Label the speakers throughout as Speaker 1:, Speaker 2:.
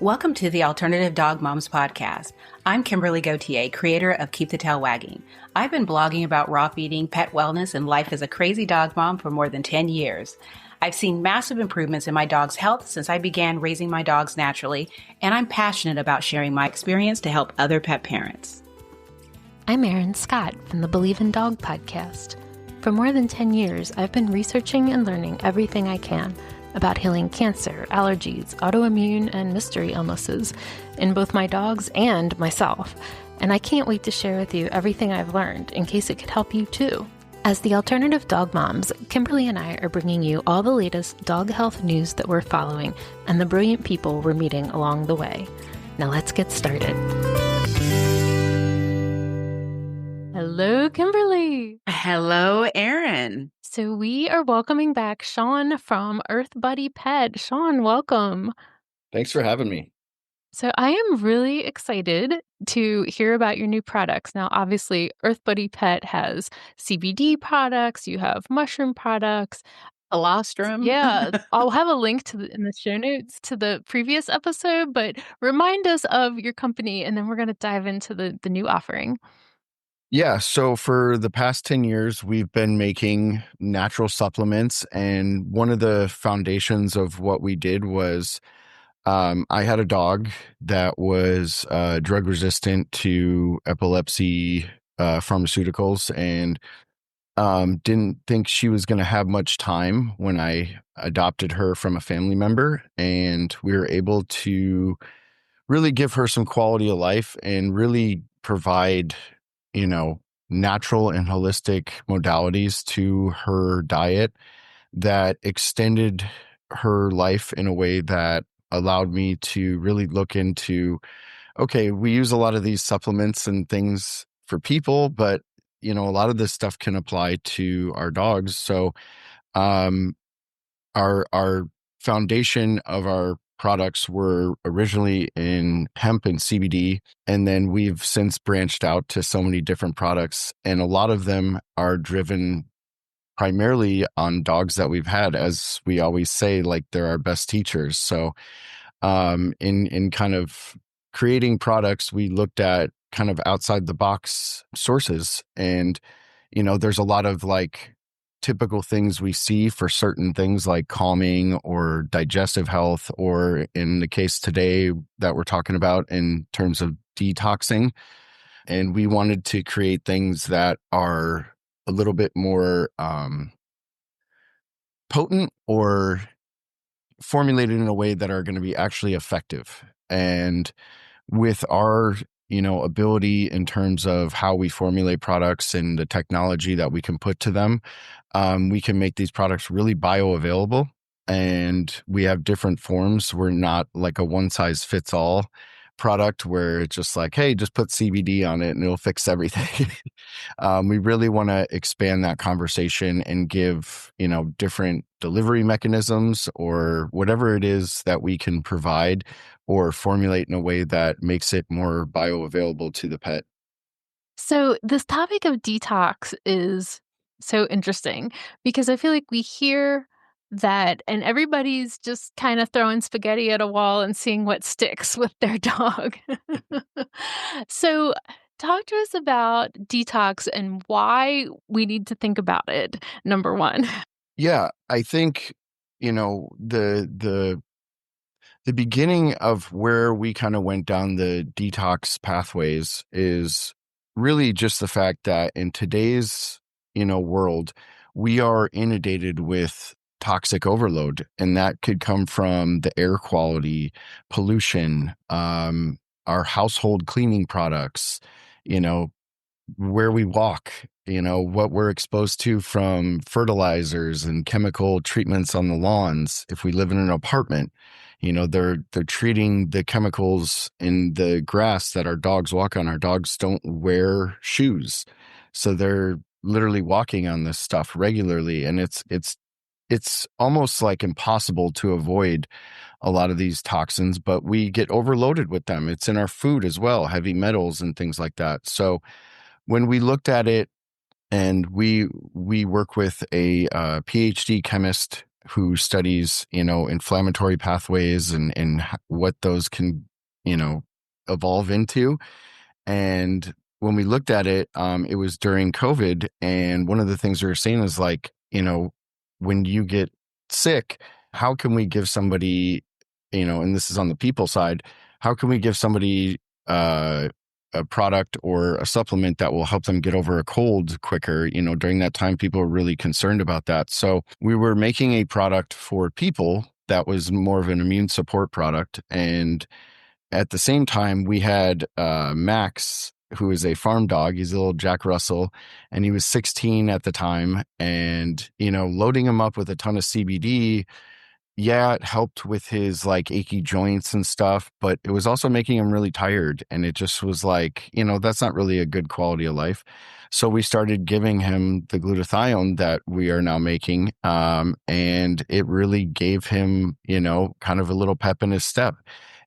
Speaker 1: Welcome to the Alternative Dog Moms Podcast. I'm Kimberly Gauthier, creator of Keep the Tail Wagging. I've been blogging about raw feeding, pet wellness, and life as a crazy dog mom for more than 10 years. I've seen massive improvements in my dog's health since I began raising my dogs naturally, and I'm passionate about sharing my experience to help other pet parents.
Speaker 2: I'm Erin Scott from the Believe in Dog podcast. For more than 10 years, I've been researching and learning everything I can about healing cancer, allergies, autoimmune, and mystery illnesses in both my dogs and myself. And I can't wait to share with you everything I've learned in case it could help you too. As the Alternative Dog Moms, Kimberly and I are bringing you all the latest dog health news that we're following and the brilliant people we're meeting along the way. Now let's get started. Hello, Kimberly.
Speaker 1: Hello, Erin.
Speaker 2: So we are welcoming back Sean from Earth Buddy Pet. Sean, welcome.
Speaker 3: Thanks for having me.
Speaker 2: So I am really excited to hear about your new products. Now, obviously, Earth Buddy Pet has CBD products. You have mushroom products.
Speaker 1: Colostrum.
Speaker 2: Yeah, I'll have a link in the show notes to the previous episode, but remind us of your company, and then we're going to dive into the new offering.
Speaker 3: Yeah, so for the past 10 years, we've been making natural supplements. And one of the foundations of what we did was I had a dog that was drug resistant to epilepsy pharmaceuticals and didn't think she was going to have much time when I adopted her from a family member. And we were able to really give her some quality of life and really provide natural and holistic modalities to her diet that extended her life in a way that allowed me to really look into, okay, we use a lot of these supplements and things for people, but a lot of this stuff can apply to our dogs. So our foundation of our products were originally in hemp and CBD, and then we've since branched out to so many different products, and a lot of them are driven primarily on dogs that we've had. As we always say, like, they're our best teachers. So in kind of creating products, we looked at kind of outside the box sources, and there's a lot of typical things we see for certain things like calming or digestive health, or in the case today that we're talking about in terms of detoxing. And we wanted to create things that are a little bit more potent or formulated in a way that are going to be actually effective. And with our ability in terms of how we formulate products and the technology that we can put to them, we can make these products really bioavailable. And we have different forms. We're not like a one-size-fits-all product where it's just like, hey, just put CBD on it and it'll fix everything. We really want to expand that conversation and give, different delivery mechanisms or whatever it is that we can provide or formulate in a way that makes it more bioavailable to the pet.
Speaker 2: So this topic of detox is so interesting because I feel like we hear that and everybody's just kind of throwing spaghetti at a wall and seeing what sticks with their dog. So talk to us about detox and why we need to think about it, number one.
Speaker 3: Yeah, I think, the beginning of where we kind of went down the detox pathways is really just the fact that in today's, world, we are inundated with toxic overload, and that could come from the air quality, pollution, our household cleaning products, where we walk, what we're exposed to from fertilizers and chemical treatments on the lawns. If we live in an apartment, they're treating the chemicals in the grass that our dogs walk on. Our dogs don't wear shoes, so they're literally walking on this stuff regularly, and it's almost like impossible to avoid a lot of these toxins, but we get overloaded with them. It's in our food as well, heavy metals and things like that. So when we looked at it, and we work with a PhD chemist who studies, inflammatory pathways and what those can, evolve into. And when we looked at it, it was during COVID. And one of the things we were saying is like, when you get sick, how can we give somebody, and this is on the people side, how can we give somebody a product or a supplement that will help them get over a cold quicker? During that time, people were really concerned about that. So we were making a product for people that was more of an immune support product. And at the same time, we had Max, who is a farm dog. He's a little Jack Russell, and he was 16 at the time. And, loading him up with a ton of CBD, yeah, it helped with his like achy joints and stuff, but it was also making him really tired. And it just was like, that's not really a good quality of life. So we started giving him the glutathione that we are now making. And it really gave him, kind of a little pep in his step.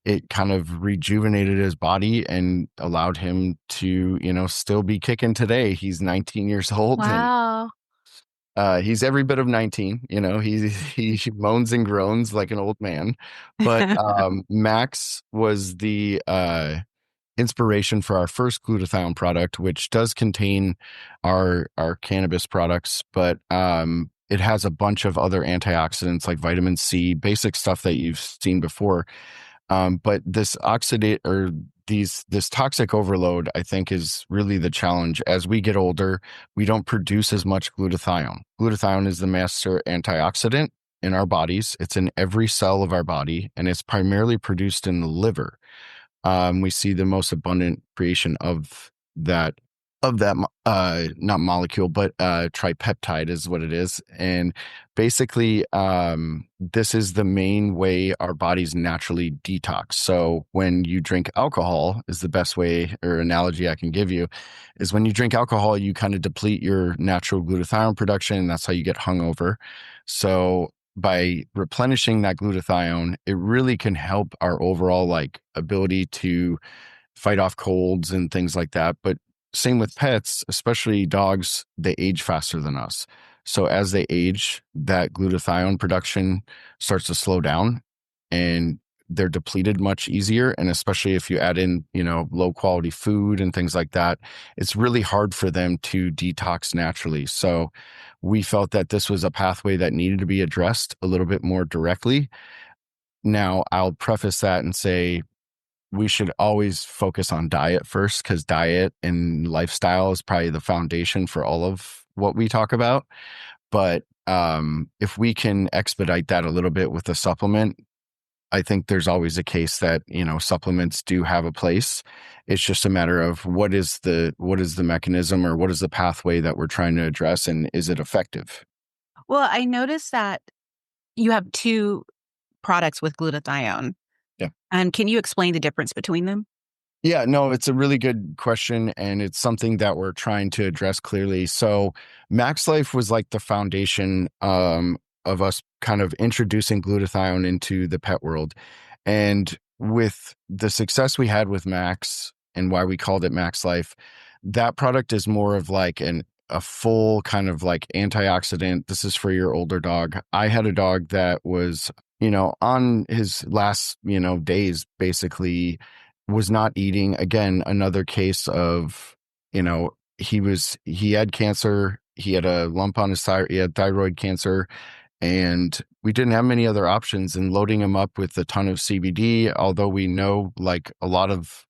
Speaker 3: It kind of rejuvenated his body and allowed him to, still be kicking today. He's 19 years old.
Speaker 2: Wow.
Speaker 3: And he's every bit of 19. He moans and groans like an old man. But Max was the inspiration for our first glutathione product, which does contain our cannabis products, but it has a bunch of other antioxidants like vitamin C, basic stuff that you've seen before. But this this toxic overload, I think, is really the challenge. As we get older, we don't produce as much glutathione. Glutathione is the master antioxidant in our bodies. It's in every cell of our body, and it's primarily produced in the liver. We see the most abundant creation of that not molecule, but tripeptide is what it is. And basically, this is the main way our bodies naturally detox. So when you drink alcohol, is the best way or analogy I can give you, is when you drink alcohol, you kind of deplete your natural glutathione production, and that's how you get hungover. So by replenishing that glutathione, it really can help our overall like ability to fight off colds and things like that. But same with pets, especially dogs, they age faster than us. So as they age, that glutathione production starts to slow down and they're depleted much easier. And especially if you add in, low quality food and things like that, it's really hard for them to detox naturally. So we felt that this was a pathway that needed to be addressed a little bit more directly. Now, I'll preface that and say, we should always focus on diet first, because diet and lifestyle is probably the foundation for all of what we talk about. But if we can expedite that a little bit with a supplement, I think there's always a case that, supplements do have a place. It's just a matter of what is the mechanism or what is the pathway that we're trying to address, and is it effective?
Speaker 1: Well, I noticed that you have two products with glutathione.
Speaker 3: Yeah.
Speaker 1: And can you explain the difference between them?
Speaker 3: Yeah, no, it's a really good question, and it's something that we're trying to address clearly. So Max Life was like the foundation of us kind of introducing glutathione into the pet world. And with the success we had with Max and why we called it Max Life, that product is more of like a full kind of like antioxidant. This is for your older dog. I had a dog that was, on his last, days, basically was not eating. Again, another case of, he had cancer. He had a lump on his thyroid. He had thyroid cancer, and we didn't have many other options. And loading him up with a ton of CBD, although we know like a lot of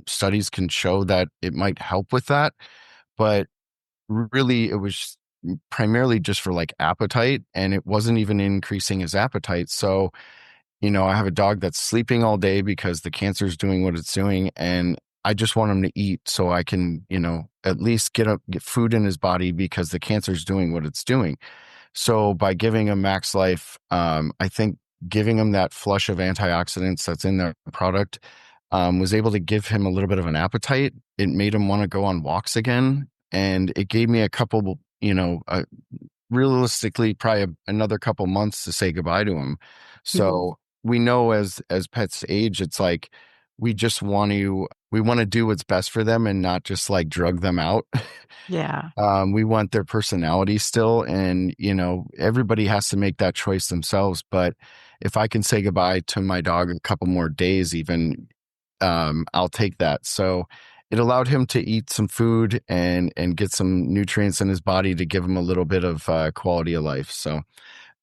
Speaker 3: studies can show that it might help with that, but really it was primarily just for like appetite, and it wasn't even increasing his appetite. So, I have a dog that's sleeping all day because the cancer is doing what it's doing, and I just want him to eat so I can, at least get food in his body because the cancer is doing what it's doing. So by giving him Max Life, I think giving him that flush of antioxidants that's in the product was able to give him a little bit of an appetite. It made him want to go on walks again. And it gave me a couple, realistically, probably another couple months to say goodbye to him. So we know as pets age, it's like we we want to do what's best for them and not just like drug them out.
Speaker 1: Yeah.
Speaker 3: We want their personality still. And, everybody has to make that choice themselves. But if I can say goodbye to my dog a couple more days, even, I'll take that. So it allowed him to eat some food and get some nutrients in his body to give him a little bit of quality of life. So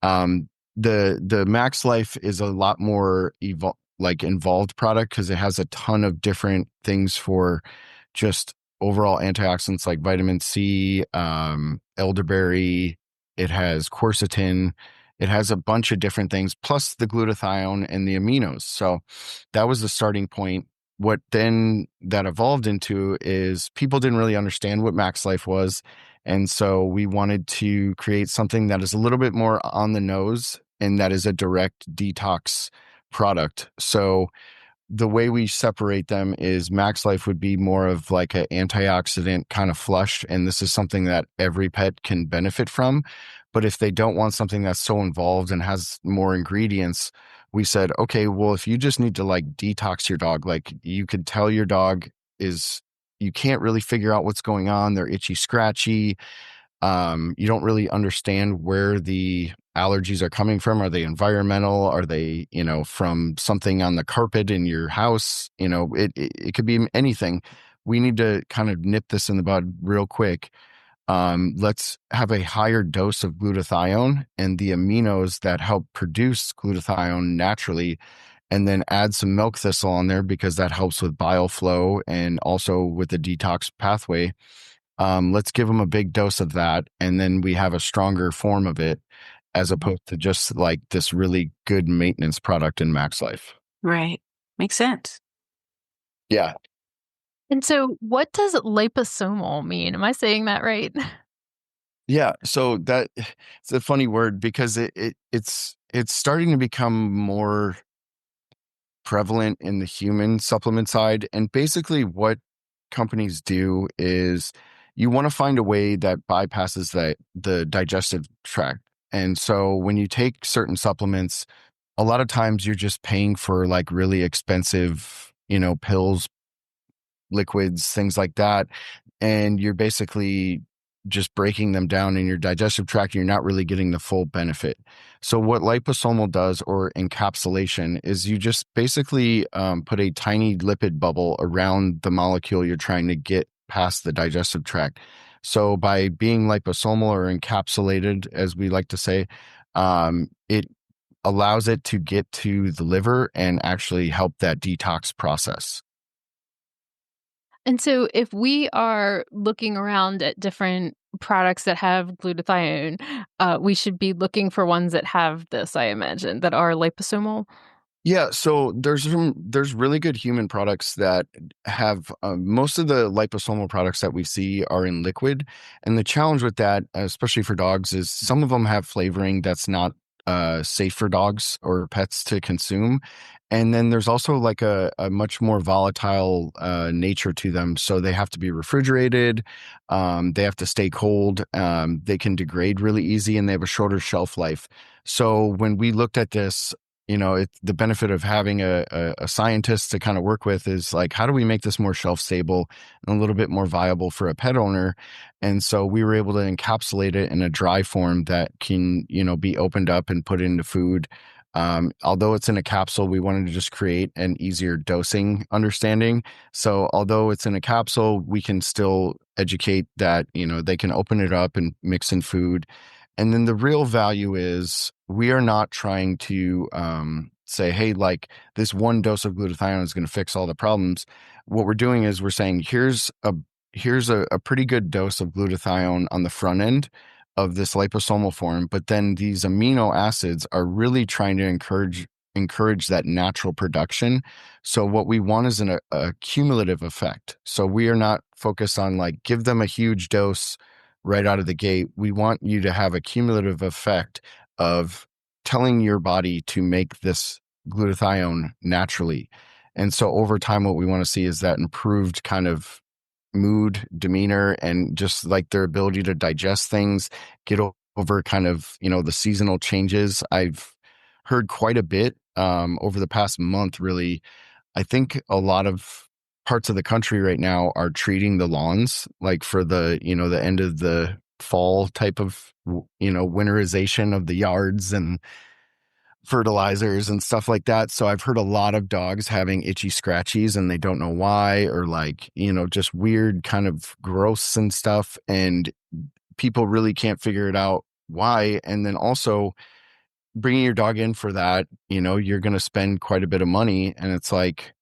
Speaker 3: um, the Max Life is a lot more involved product because it has a ton of different things for just overall antioxidants like vitamin C, elderberry. It has quercetin. It has a bunch of different things, plus the glutathione and the aminos. So that was the starting point. What then that evolved into is people didn't really understand what Max Life was. And so we wanted to create something that is a little bit more on the nose and that is a direct detox product. So the way we separate them is Max Life would be more of like an antioxidant kind of flush. And this is something that every pet can benefit from. But if they don't want something that's so involved and has more ingredients, we said, okay, well, if you just need to like detox your dog, like you could tell your dog you can't really figure out what's going on. They're itchy, scratchy. You don't really understand where the allergies are coming from. Are they environmental? Are they, from something on the carpet in your house? It could be anything. We need to kind of nip this in the bud real quick. Let's have a higher dose of glutathione and the aminos that help produce glutathione naturally, and then add some milk thistle on there because that helps with bile flow and also with the detox pathway. Let's give them a big dose of that, and then we have a stronger form of it as opposed to just like this really good maintenance product in Max Life.
Speaker 1: Right. Makes sense.
Speaker 3: Yeah.
Speaker 2: And so what does liposomal mean? Am I saying that right?
Speaker 3: Yeah. So that it's a funny word because it's starting to become more prevalent in the human supplement side. And basically what companies do is you want to find a way that bypasses the digestive tract. And so when you take certain supplements, a lot of times you're just paying for like really expensive, pills, liquids, things like that. And you're basically just breaking them down in your digestive tract. You're not really getting the full benefit. So what liposomal does, or encapsulation, is you just basically put a tiny lipid bubble around the molecule you're trying to get past the digestive tract. So by being liposomal or encapsulated, as we like to say, it allows it to get to the liver and actually help that detox process.
Speaker 2: And so if we are looking around at different products that have glutathione, we should be looking for ones that have this, I imagine, that are liposomal.
Speaker 3: Yeah, so there's really good human products that have most of the liposomal products that we see are in liquid, and the challenge with that, especially for dogs, is some of them have flavoring that's not safe for dogs or pets to consume, and then there's also like a much more volatile nature to them, so they have to be refrigerated, they have to stay cold, they can degrade really easy, and they have a shorter shelf life. So when we looked at this, the benefit of having a scientist to kind of work with is like, how do we make this more shelf stable and a little bit more viable for a pet owner? And so we were able to encapsulate it in a dry form that can, be opened up and put into food. Although it's in a capsule, we wanted to just create an easier dosing understanding. So although it's in a capsule, we can still educate that, they can open it up and mix in food. And then the real value is we are not trying to say, hey, like this one dose of glutathione is going to fix all the problems. What we're doing is we're saying, here's a pretty good dose of glutathione on the front end of this liposomal form, but then these amino acids are really trying to encourage that natural production. So what we want is a cumulative effect. So we are not focused on like give them a huge dose right out of the gate. We want you to have a cumulative effect of telling your body to make this glutathione naturally. And so over time, what we want to see is that improved kind of mood, demeanor, and just like their ability to digest things, get over kind of, the seasonal changes. I've heard quite a bit over the past month, really. I think a lot of parts of the country right now are treating the lawns like for the, the end of the fall type of, winterization of the yards and fertilizers and stuff like that. So I've heard a lot of dogs having itchy scratchies and they don't know why, or like, just weird kind of growths and stuff. And people really can't figure it out why. And then also bringing your dog in for that, you're going to spend quite a bit of money. And it's like,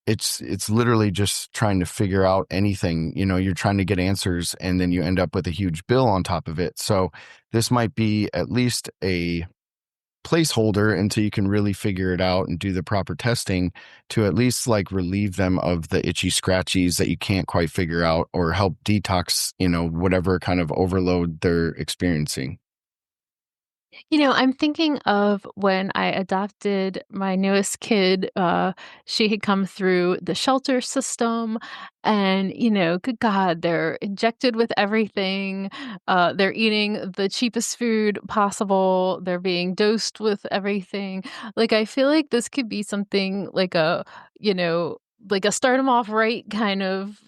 Speaker 3: it's literally just trying to figure out anything, you're trying to get answers and then you end up with a huge bill on top of it. So this might be at least a placeholder until you can really figure it out and do the proper testing to at least like relieve them of the itchy scratchies that you can't quite figure out, or help detox, whatever kind of overload they're experiencing.
Speaker 2: I'm thinking of when I adopted my newest kid. She had come through the shelter system, and, good God, they're injected with everything. They're eating the cheapest food possible. They're being dosed with everything. Like, I feel like this could be something you know, like a start them off right kind of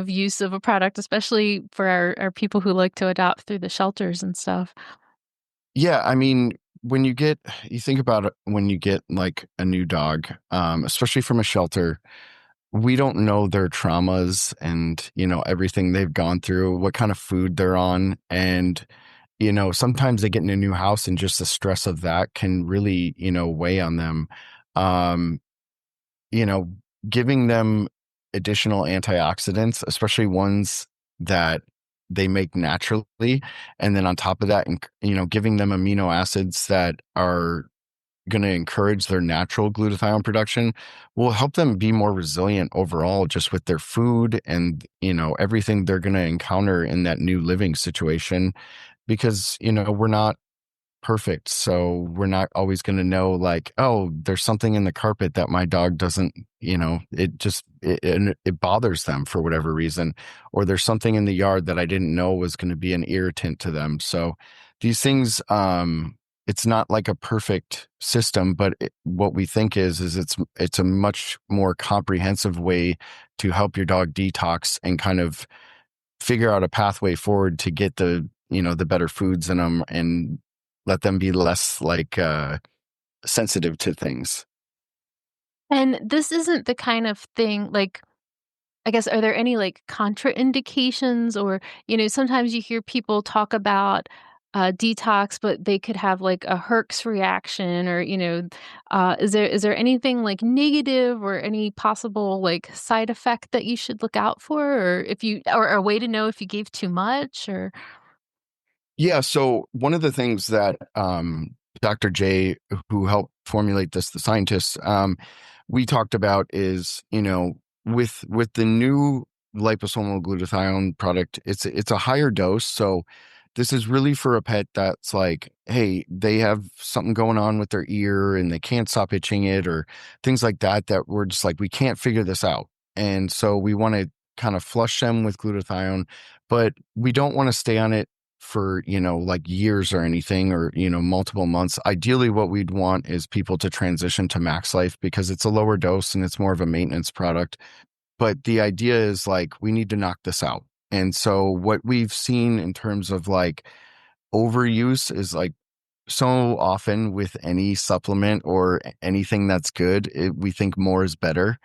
Speaker 2: use of a product, especially for our people who like to adopt through the shelters and stuff.
Speaker 3: Yeah, I mean, you think about it when you get like a new dog, especially from a shelter, we don't know their traumas and, everything they've gone through, what kind of food they're on. And, sometimes they get in a new house and just the stress of that can really, weigh on them. Um, you know, Giving them additional antioxidants, especially ones that they make naturally. And then on top of that, giving them amino acids that are going to encourage their natural glutathione production will help them be more resilient overall, just with their food and, everything they're going to encounter in that new living situation. Because, we're not perfect. So we're not always going to know like, oh, there's something in the carpet that my dog doesn't, it bothers them for whatever reason, or there's something in the yard that I didn't know was going to be an irritant to them. So these things, it's not like a perfect system, but what we think is it's a much more comprehensive way to help your dog detox and kind of figure out a pathway forward to get the better foods in them and let them be less like sensitive to things.
Speaker 2: And this isn't the kind of thing like, I guess, are there any like contraindications or, sometimes you hear people talk about detox, but they could have like a Herx reaction or, is there anything like negative or any possible like side effect that you should look out for, or if you, or a way to know if you gave too much or?
Speaker 3: Yeah. So one of the things that Dr. J, who helped formulate this, the scientists, we talked about is, with the new liposomal glutathione product, it's a higher dose. So this is really for a pet that's like, hey, they have something going on with their ear and they can't stop itching it, or things like that, that we're just like, we can't figure this out. And so we want to kind of flush them with glutathione, but we don't want to stay on it for, like years or anything, or, multiple months. Ideally, what we'd want is people to transition to Max Life because it's a lower dose and it's more of a maintenance product. But the idea is like, we need to knock this out. And so what we've seen in terms of like overuse is like, so often with any supplement or anything that's good, we think more is better.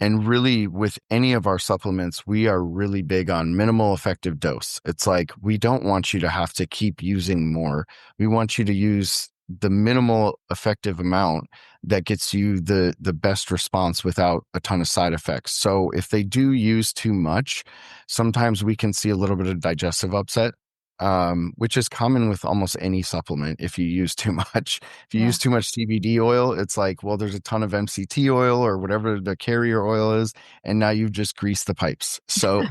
Speaker 3: And really, with any of our supplements, we are really big on minimal effective dose. It's like, we don't want you to have to keep using more. We want you to use the minimal effective amount that gets you the best response without a ton of side effects. So if they do use too much, sometimes we can see a little bit of digestive upset, which is common with almost any supplement. If you use too much, if you
Speaker 2: Yeah.
Speaker 3: use too much CBD oil, it's like, well, there's a ton of MCT oil or whatever the carrier oil is, and now you've just greased the pipes. So,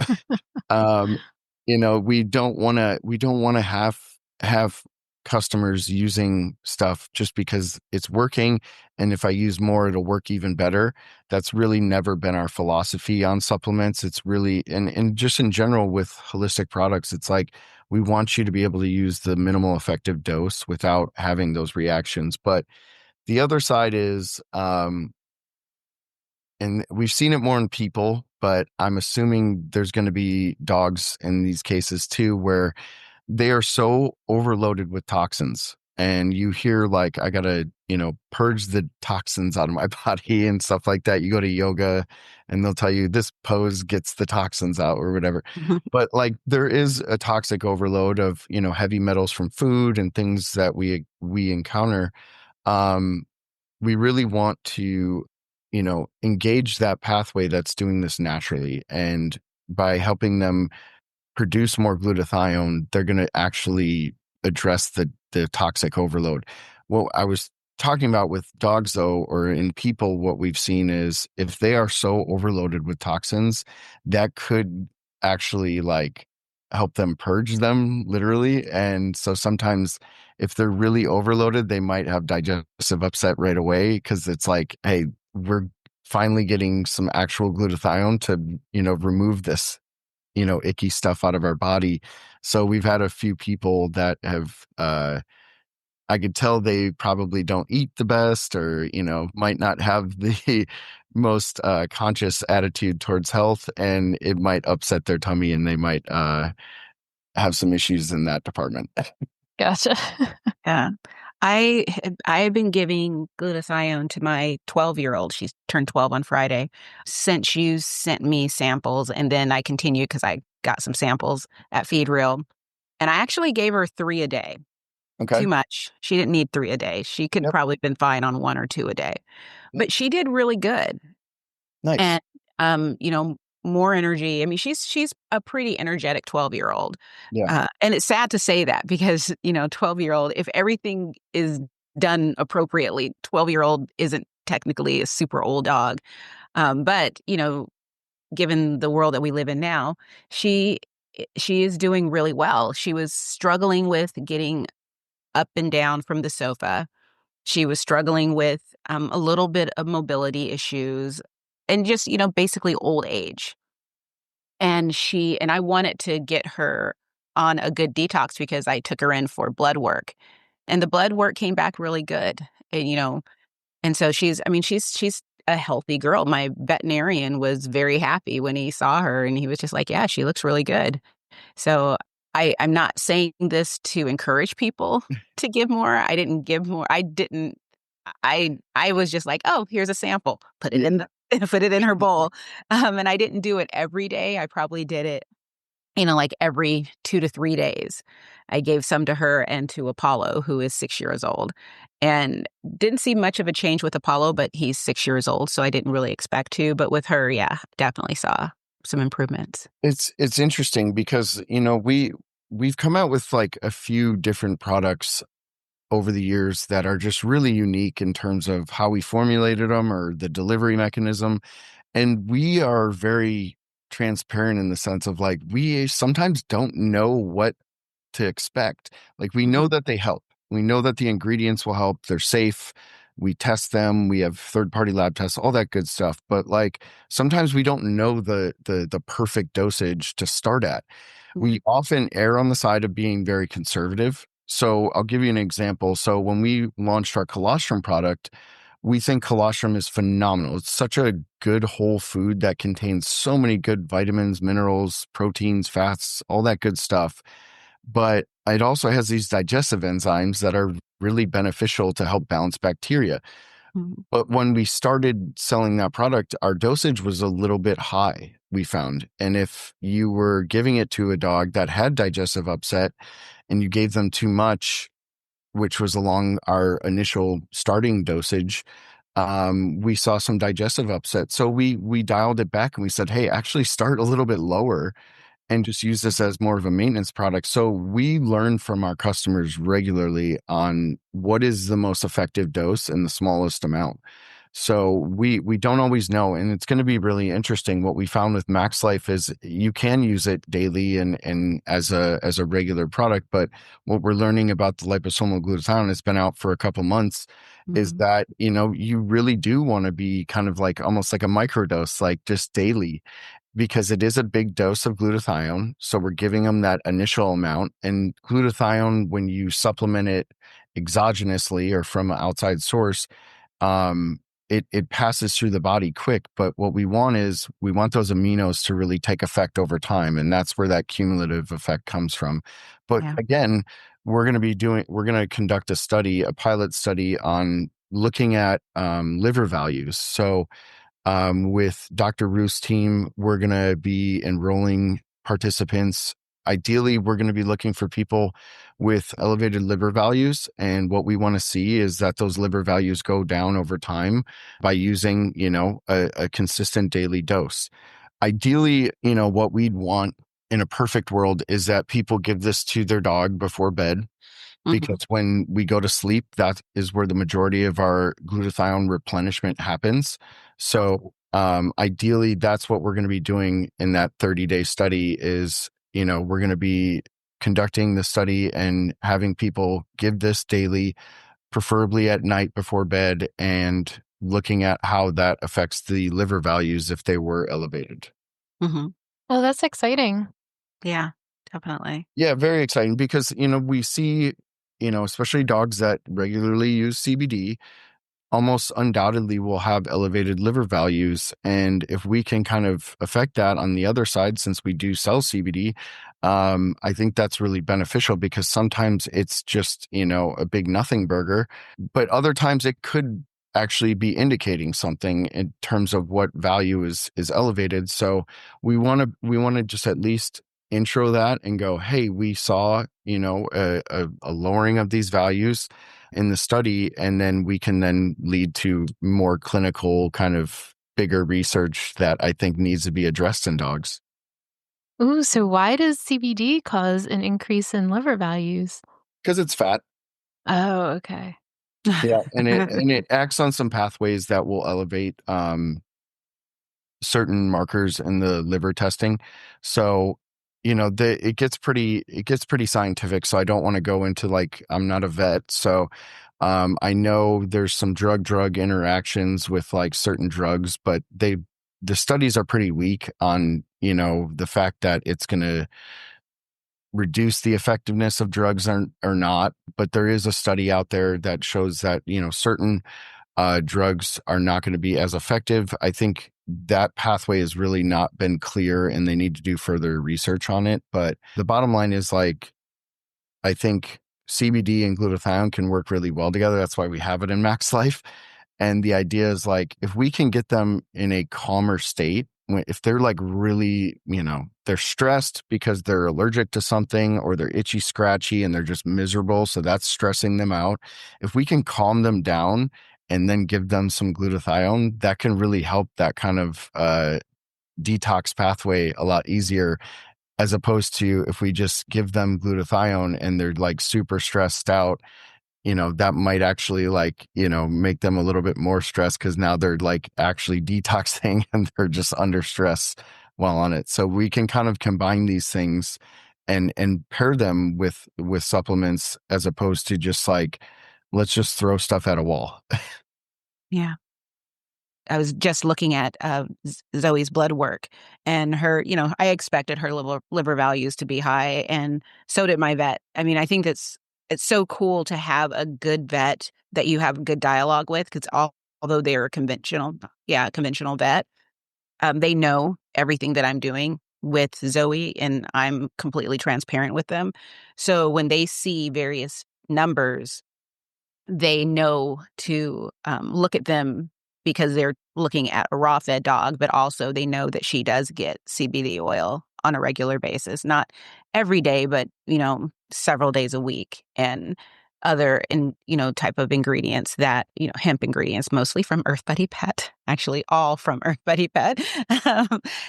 Speaker 3: um, we don't want to have customers using stuff just because it's working, and if I use more, it'll work even better. That's really never been our philosophy on supplements. It's really, and just in general with holistic products, it's like, we want you to be able to use the minimal effective dose without having those reactions. But the other side is, and we've seen it more in people, but I'm assuming there's going to be dogs in these cases too, where they are so overloaded with toxins. And you hear like, I gotta, purge the toxins out of my body and stuff like that. You go to yoga and they'll tell you this pose gets the toxins out or whatever. But like there is a toxic overload of, heavy metals from food and things that we encounter. Um, we really want to, engage that pathway that's doing this naturally. And by helping them produce more glutathione, they're going to actually address the toxic overload. What I was talking about with dogs, though, or in people, what we've seen is if they are so overloaded with toxins, that could actually like help them purge them literally. And so sometimes if they're really overloaded, they might have digestive upset right away because it's like, hey, we're finally getting some actual glutathione to, remove this icky stuff out of our body. So we've had a few people that have, I could tell they probably don't eat the best or, might not have the most conscious attitude towards health, and it might upset their tummy and they might have some issues in that department.
Speaker 2: Gotcha.
Speaker 1: Yeah. I've been giving glutathione to my 12-year-old. She's turned 12 on Friday. Since you sent me samples, and then I continued because I got some samples at Feed Real, and I actually gave her 3 a day.
Speaker 3: Okay.
Speaker 1: Too much. She didn't need 3 a day. She could probably been fine on 1 or 2 a day, but she did really good.
Speaker 3: Nice.
Speaker 1: And more energy. I mean, she's a pretty energetic 12-year-old.
Speaker 3: Yeah.
Speaker 1: And it's sad to say that because, 12-year-old, if everything is done appropriately, 12-year-old isn't technically a super old dog. But, given the world that we live in now, she is doing really well. She was struggling with getting up and down from the sofa. She was struggling with a little bit of mobility issues and just, basically old age. And I wanted to get her on a good detox because I took her in for blood work, and the blood work came back really good. And so she's a healthy girl. My veterinarian was very happy when he saw her, and he was just like, yeah, she looks really good. So I'm not saying this to encourage people to give more. I didn't give more. I was just like, oh, here's a sample. Put it in put it in her bowl. And I didn't do it every day. I probably did it, like every 2 to 3 days. I gave some to her and to Apollo, who is 6 years old, and didn't see much of a change with Apollo, but he's 6 years old, so I didn't really expect to. But with her, yeah, definitely saw some improvements.
Speaker 3: It's interesting because, we've come out with like a few different products over the years that are just really unique in terms of how we formulated them or the delivery mechanism. And we are very transparent in the sense of like, we sometimes don't know what to expect. Like, we know that they help. We know that the ingredients will help. They're safe. We test them. We have third-party lab tests, all that good stuff. But like, sometimes we don't know the perfect dosage to start at. We often err on the side of being very conservative. So I'll give you an example. So when we launched our colostrum product, we think colostrum is phenomenal. It's such a good whole food that contains so many good vitamins, minerals, proteins, fats, all that good stuff. But it also has these digestive enzymes that are really beneficial to help balance bacteria. But when we started selling that product, our dosage was a little bit high, we found. And if you were giving it to a dog that had digestive upset and you gave them too much, which was along our initial starting dosage, we saw some digestive upset. So we dialed it back and we said, hey, actually start a little bit lower and just use this as more of a maintenance product. So we learn from our customers regularly on what is the most effective dose and the smallest amount. So we don't always know, and it's going to be really interesting. What we found with Max Life is you can use it daily and as a regular product, but what we're learning about the liposomal glutathione, it's been out for a couple months, is that you really do want to be kind of like almost like a microdose, like just daily, because it is a big dose of glutathione. So we're giving them that initial amount, and glutathione, when you supplement it exogenously or from an outside source, it passes through the body quick. But what we want is we want those aminos to really take effect over time. And that's where that cumulative effect comes from. But
Speaker 1: Yeah.
Speaker 3: again, we're going to conduct a pilot study on looking at liver values. So with Dr. Ruth's team, we're going to be enrolling participants. Ideally, we're going to be looking for people with elevated liver values. And what we want to see is that those liver values go down over time by using, a consistent daily dose. Ideally, what we'd want in a perfect world is that people give this to their dog before bed,
Speaker 1: Mm-hmm.
Speaker 3: because when we go to sleep, that is where the majority of our glutathione replenishment happens. So ideally, that's what we're going to be doing in that 30-day study is, we're going to be conducting the study and having people give this daily, preferably at night before bed, and looking at how that affects the liver values if they were elevated.
Speaker 1: Mm-hmm.
Speaker 2: Oh, that's exciting.
Speaker 1: Yeah, definitely.
Speaker 3: Yeah, very exciting because, we see, especially dogs that regularly use CBD almost undoubtedly will have elevated liver values. And if we can kind of affect that on the other side, since we do sell CBD, I think that's really beneficial because sometimes it's just, a big nothing burger, but other times it could actually be indicating something in terms of what value is elevated. So we want to just at least intro that and go, hey, we saw, a lowering of these values in the study, and then we can then lead to more clinical kind of bigger research that I think needs to be addressed in dogs.
Speaker 2: Ooh, so why does CBD cause an increase in liver values?
Speaker 3: Because it's fat.
Speaker 2: Oh, okay.
Speaker 3: Yeah. And it acts on some pathways that will elevate certain markers in the liver testing. So, it gets pretty scientific. So I don't want to go into, like, I'm not a vet. So I know there's some drug interactions with like certain drugs, but the studies are pretty weak on, the fact that it's going to reduce the effectiveness of drugs or not. But there is a study out there that shows that, certain drugs are not going to be as effective. I think that pathway has really not been clear and they need to do further research on it. But the bottom line is, like, I think CBD and glutathione can work really well together. That's why we have it in Max Life. And the idea is, like, if we can get them in a calmer state, if they're like really, they're stressed because they're allergic to something or they're itchy, scratchy, and they're just miserable. So that's stressing them out. If we can calm them down and then give them some glutathione, that can really help that kind of detox pathway a lot easier, as opposed to if we just give them glutathione and they're like super stressed out, that might actually, like, make them a little bit more stressed because now they're like actually detoxing and they're just under stress while on it. So we can kind of combine these things and pair them with supplements, as opposed to just like, let's just throw stuff at a wall.
Speaker 1: Yeah. I was just looking at Zoe's blood work, and her, I expected her liver values to be high, and so did my vet. I mean, I think it's so cool to have a good vet that you have good dialogue with, because although they're a conventional vet, they know everything that I'm doing with Zoe, and I'm completely transparent with them. So when they see various numbers, they know to look at them, because they're looking at a raw fed dog, but also they know that she does get CBD oil on a regular basis, not every day, but, several days a week, and other type of ingredients that, hemp ingredients, mostly from Earth Buddy Pet, actually all from Earth Buddy Pet,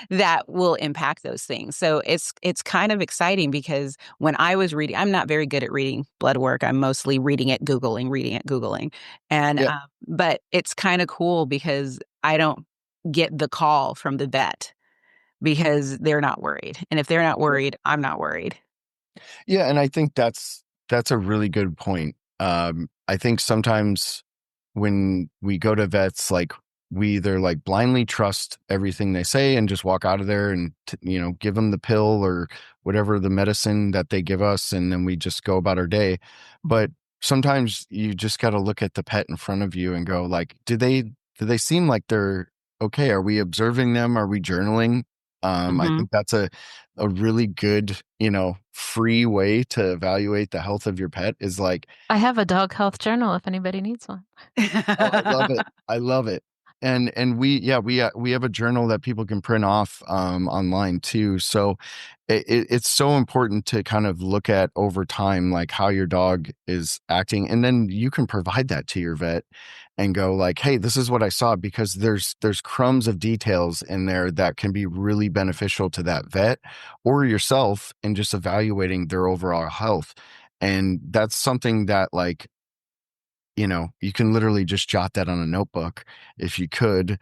Speaker 1: that will impact those things. So it's kind of exciting, because when I was reading, I'm not very good at reading blood work. I'm mostly reading it, Googling. And,
Speaker 3: Yeah.
Speaker 1: but it's kind of cool because I don't get the call from the vet, because they're not worried. And if they're not worried, I'm not worried.
Speaker 3: Yeah, and I think that's a really good point. I think sometimes when we go to vets, like, we either like blindly trust everything they say and just walk out of there and give them the pill or whatever the medicine that they give us, and then we just go about our day. But sometimes you just got to look at the pet in front of you and go, like, do they do they seem like they're okay? Are we observing them? Are we journaling? I
Speaker 1: Hmm.
Speaker 3: think that's a really good, free way to evaluate the health of your pet is like,
Speaker 2: I have a dog health journal if anybody needs one.
Speaker 3: oh, I love it. I love it. And we have a journal that people can print off online too. So it's so important to kind of look at over time, like how your dog is acting, and then you can provide that to your vet and go like, hey, this is what I saw, because there's crumbs of details in there that can be really beneficial to that vet or yourself in just evaluating their overall health. And that's something that like, you can literally just jot that on a notebook if you could.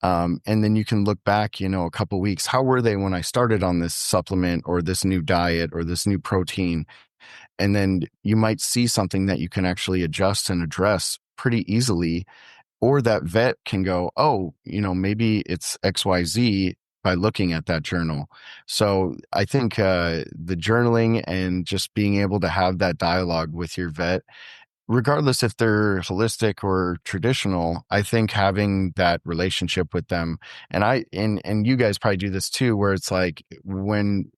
Speaker 3: And then you can look back, a couple weeks. How were they when I started on this supplement or this new diet or this new protein? And then you might see something that you can actually adjust and address pretty easily. Or that vet can go, oh, maybe it's XYZ by looking at that journal. So I think the journaling and just being able to have that dialogue with your vet, regardless if they're holistic or traditional, I think having that relationship with them, and you guys probably do this too, where it's like when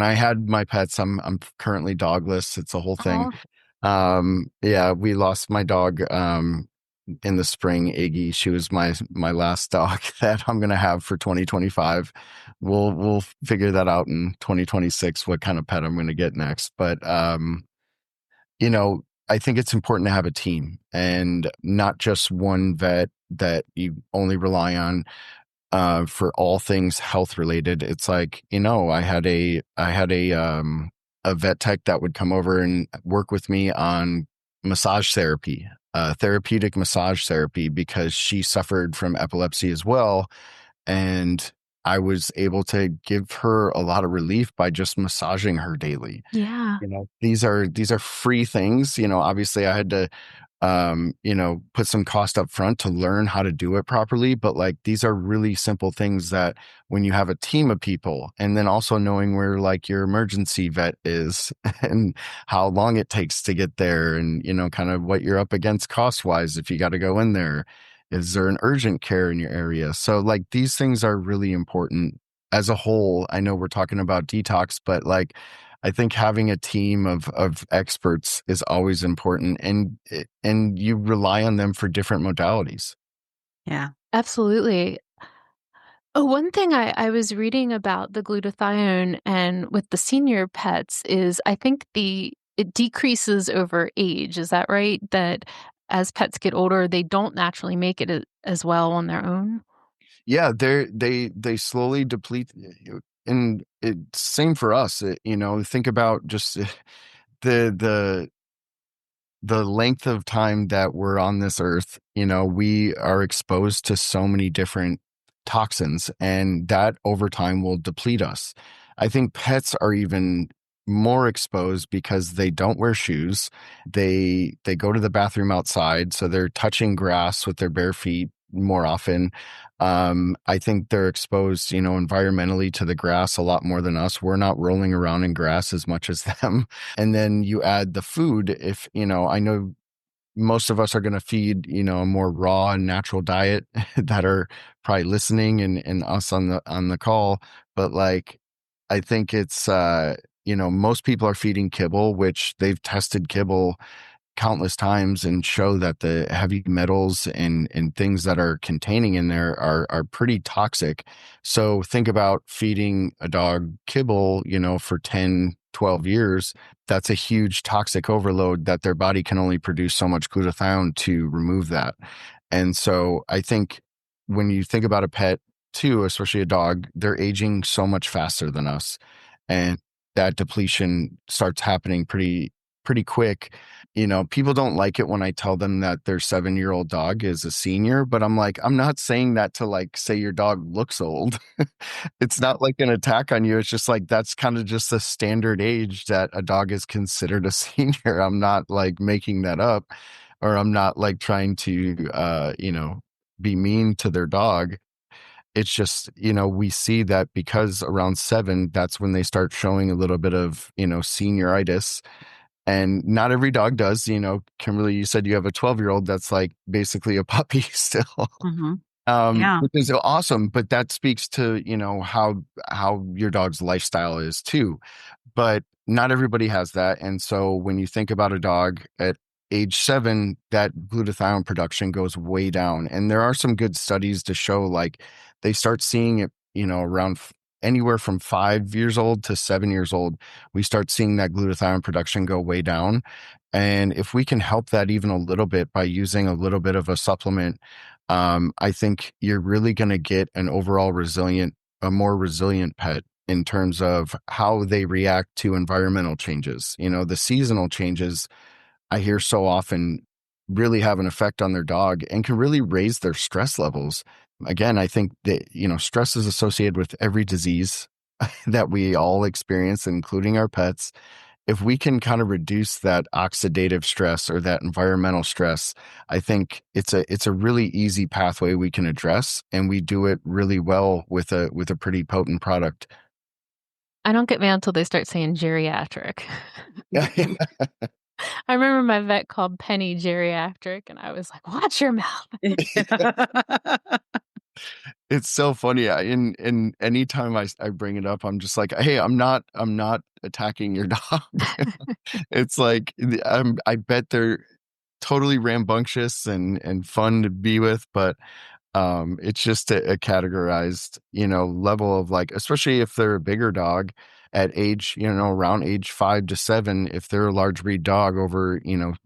Speaker 3: I had my pets, I'm currently dogless. It's a whole thing.
Speaker 2: Oh,
Speaker 3: Yeah, we lost my dog in the spring, Iggy. She was my last dog that I'm gonna have for 2025. We'll figure that out in 2026 what kind of pet I'm gonna get next. But I think it's important to have a team and not just one vet that you only rely on for all things health related. It's like, I had a vet tech that would come over and work with me on massage therapy, therapeutic massage therapy, because she suffered from epilepsy as well. And I was able to give her a lot of relief by just massaging her daily.
Speaker 2: yeah.
Speaker 3: These are free things. Obviously I had to put some cost up front to learn how to do it properly, but like these are really simple things that when you have a team of people, and then also knowing where like your emergency vet is and how long it takes to get there, and kind of what you're up against cost wise if you got to go in there. Is there an urgent care in your area? So like these things are really important as a whole. I know we're talking about detox, but like I think having a team of experts is always important, and you rely on them for different modalities.
Speaker 1: Yeah.
Speaker 2: Absolutely. Oh, one thing I was reading about the glutathione and with the senior pets is I think it decreases over age. Is that right? That as pets get older, they don't naturally make it as well on their own?
Speaker 3: Yeah, they slowly deplete, and it's same for us. Think about just the the the length of time that we're on this earth. We are exposed to so many different toxins, and that over time will deplete us. I think pets are even more exposed because they don't wear shoes. They go to the bathroom outside, so they're touching grass with their bare feet more often. I think they're exposed, environmentally to the grass a lot more than us. We're not rolling around in grass as much as them. And then you add the food. If, I know most of us are going to feed, a more raw and natural diet that are probably listening, and us on the call. But like, I think it's, most people are feeding kibble, which they've tested kibble countless times and show that the heavy metals and things that are containing in there are pretty toxic. So think about feeding a dog kibble, for 10-12 years. That's a huge toxic overload that their body can only produce so much glutathione to remove that. And so I think when you think about a pet too, especially a dog, they're aging so much faster than us. And that depletion starts happening pretty quick. People don't like it when I tell them that their 7-year-old dog is a senior, but I'm like, I'm not saying that to like say your dog looks old. It's not like an attack on you. It's just like that's kind of just the standard age that a dog is considered a senior. I'm not like making that up, or I'm not like trying to be mean to their dog. It's just, we see that because around 7, that's when they start showing a little bit of, senioritis. And not every dog does. Kimberly, you said you have a 12-year-old that's like basically a puppy still.
Speaker 1: Mm-hmm. Yeah.
Speaker 3: Which is awesome, but that speaks to, how your dog's lifestyle is too. But not everybody has that. And so when you think about a dog at age 7, that glutathione production goes way down. And there are some good studies to show like they start seeing it, around anywhere from 5 years old to 7 years old, we start seeing that glutathione production go way down. And if we can help that even a little bit by using a little bit of a supplement, I think you're really going to get a more resilient pet in terms of how they react to environmental changes. The seasonal changes I hear so often really have an effect on their dog and can really raise their stress levels. Again, I think that, stress is associated with every disease that we all experience, including our pets. If we can kind of reduce that oxidative stress or that environmental stress, I think it's a really easy pathway we can address, and we do it really well with a pretty potent product.
Speaker 2: I don't get mad until they start saying geriatric.
Speaker 3: Yeah.
Speaker 2: I remember my vet called Penny geriatric, and I was like, "Watch your mouth."
Speaker 3: It's so funny. In anytime I bring it up, I'm just like, hey, I'm not attacking your dog. It's like I bet they're totally rambunctious and fun to be with, but it's just a categorized, level of like, especially if they're a bigger dog at age, around age 5 to 7, if they're a large breed dog over,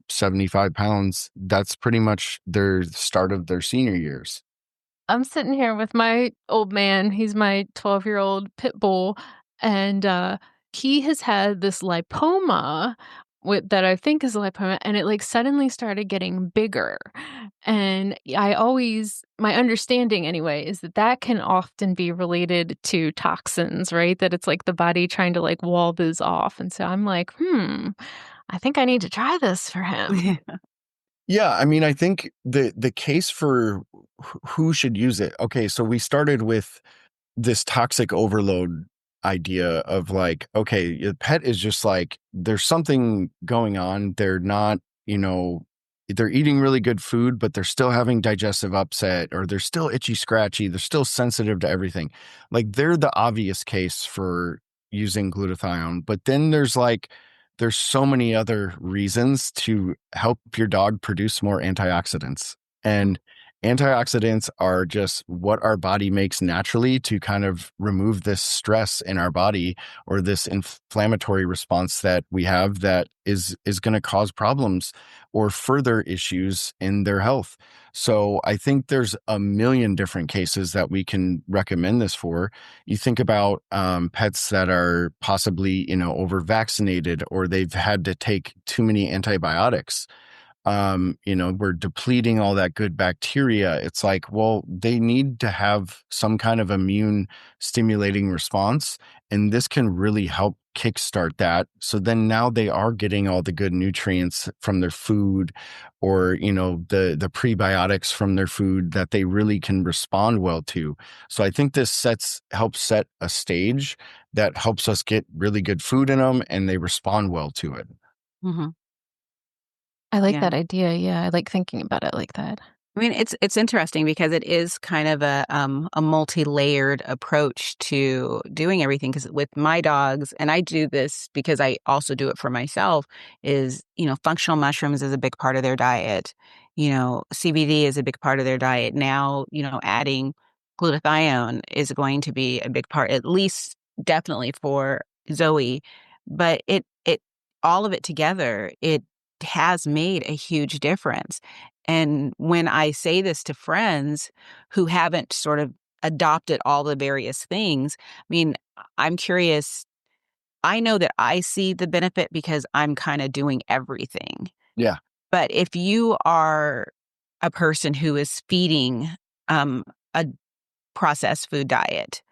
Speaker 3: 75 pounds, that's pretty much their start of their senior years.
Speaker 2: I'm sitting here with my old man. He's my 12-year-old pit bull, and he has had this lipoma that I think is a lipoma, and it like suddenly started getting bigger. And my understanding anyway is that can often be related to toxins, right? That it's like the body trying to like wall those off. And so I'm like, I think I need to try this for him.
Speaker 3: Yeah, I mean, I think the case for who should use it. Okay, so we started with this toxic overload idea of like, okay, your pet is just like, there's something going on. They're not, they're eating really good food, but they're still having digestive upset, or they're still itchy, scratchy. They're still sensitive to everything. Like they're the obvious case for using glutathione. But then there's so many other reasons to help your dog produce more antioxidants. And antioxidants are just what our body makes naturally to kind of remove this stress in our body, or this inflammatory response that we have that is going to cause problems or further issues in their health. So I think there's a million different cases that we can recommend this for. You think about pets that are possibly, over vaccinated, or they've had to take too many antibiotics. We're depleting all that good bacteria. It's like, well, they need to have some kind of immune stimulating response. And this can really help kickstart that. So then now they are getting all the good nutrients from their food, or, the prebiotics from their food that they really can respond well to. So I think this helps set a stage that helps us get really good food in them, and they respond well to it.
Speaker 1: Mm-hmm.
Speaker 2: I like
Speaker 1: Yeah.
Speaker 2: that idea. Yeah, I like thinking about it like that.
Speaker 1: I mean, it's interesting because it is kind of a multi-layered approach to doing everything. Because with my dogs, and I do this because I also do it for myself, is, functional mushrooms is a big part of their diet. CBD is a big part of their diet. Now, adding glutathione is going to be a big part, at least definitely for Zoe. But it all of it together, it has made a huge difference. And when I say this to friends who haven't sort of adopted all the various things, I mean, I'm curious. I know that I see the benefit because I'm kind of doing everything.
Speaker 3: Yeah.
Speaker 1: But if you are a person who is feeding a processed food diet,